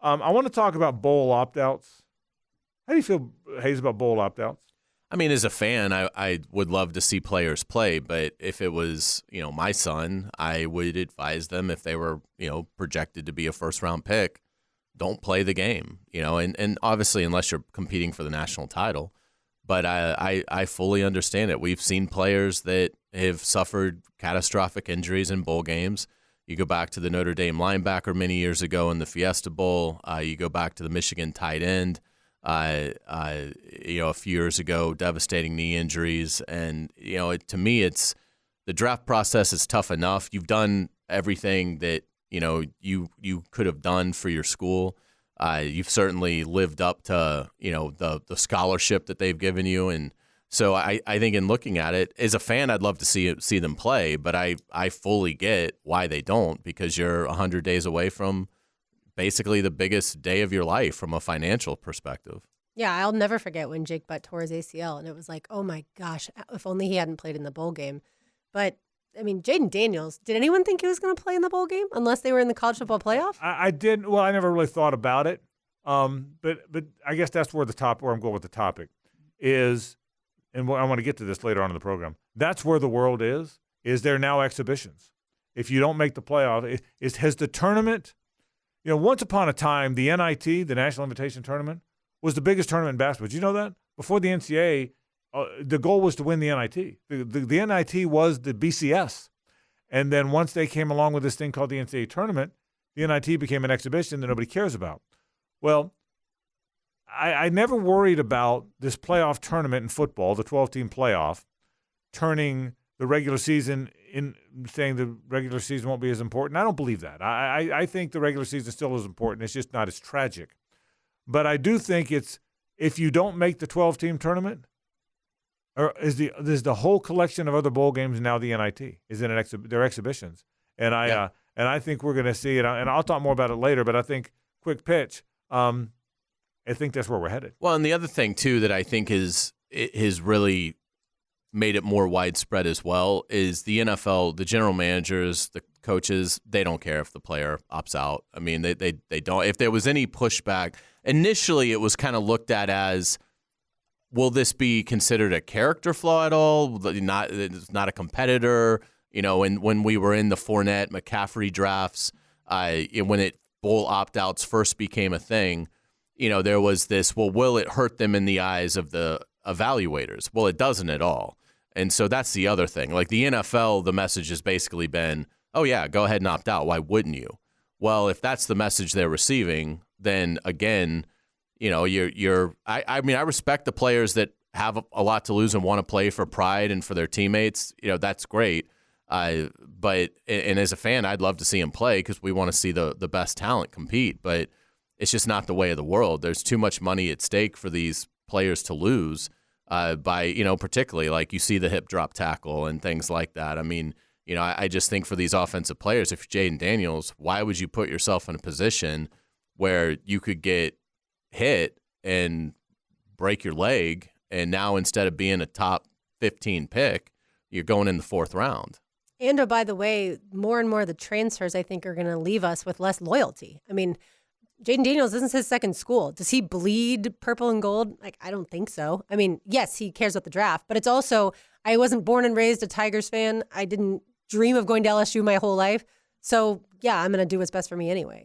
I want to talk about bowl opt-outs. How do you feel, Hayes, about bowl opt-outs? I mean, as a fan, I would love to see players play, but if it was, my son, I would advise them if they were, projected to be a first-round pick, don't play the game, and obviously unless you're competing for the national title. But I fully understand it. We've seen players that have suffered catastrophic injuries in bowl games. You go back to the Notre Dame linebacker many years ago in the Fiesta Bowl. You go back to the Michigan tight end. A few years ago, devastating knee injuries. And, to me, it's the draft process is tough enough. You've done everything that, you could have done for your school. You've certainly lived up to, the scholarship that they've given you. And so I think in looking at it, as a fan, I'd love to see them play, but I fully get why they don't, because you're 100 days away from basically the biggest day of your life from a financial perspective. Yeah, I'll never forget when Jake Butt tore his ACL, and it was like, oh my gosh, if only he hadn't played in the bowl game. But, I mean, Jaden Daniels, did anyone think he was going to play in the bowl game unless they were in the college football playoff? I didn't. Well, I never really thought about it. But I guess that's where I'm going with the topic is, and I want to get to this later on in the program. That's where the world is there now exhibitions. If you don't make the playoff, has the tournament, once upon a time, the NIT, the National Invitation Tournament, was the biggest tournament in basketball. Did you know that? Before the NCAA, the goal was to win the NIT. The NIT was the BCS. And then once they came along with this thing called the NCAA tournament, the NIT became an exhibition that nobody cares about. Well, I never worried about this playoff tournament in football, the 12-team playoff, turning the regular season in, saying the regular season won't be as important. I don't believe that. I think the regular season still is important. It's just not as tragic. But I do think it's, if you don't make the 12-team tournament, or is the whole collection of other bowl games now the NIT? Is it they're exhibitions? And I think we're going to see it. And I'll talk more about it later. But I think quick pitch. I think that's where we're headed. Well, and the other thing too that I think has really made it more widespread as well is the NFL, the general managers, the coaches, they don't care if the player opts out. I mean, they don't. If there was any pushback, initially it was kind of looked at as, will this be considered a character flaw at all? It's not a competitor. And when we were in the Fournette, McCaffrey drafts, when bowl opt-outs first became a thing, there was this, well, will it hurt them in the eyes of the evaluators? Well, it doesn't at all. And so that's the other thing. Like the NFL, the message has basically been, oh, yeah, go ahead and opt out. Why wouldn't you? Well, if that's the message they're receiving, then again, I mean, I respect the players that have a lot to lose and want to play for pride and for their teammates. That's great. But as a fan, I'd love to see them play because we want to see the best talent compete. But it's just not the way of the world. There's too much money at stake for these players to lose by, particularly like you see the hip drop tackle and things like that. I mean, I just think for these offensive players, if you're Jaden Daniels, why would you put yourself in a position where you could get hit and break your leg, and now instead of being a top 15 pick, you're going in the 4th round? And oh, by the way, more and more of the transfers, I think, are going to leave us with less loyalty. I mean, Jaden Daniels, isn't his second school. Does he bleed purple and gold? Like, I don't think so. I mean, yes, he cares about the draft, but it's also, I wasn't born and raised a Tigers fan. I didn't dream of going to LSU my whole life. So, yeah, I'm going to do what's best for me anyway.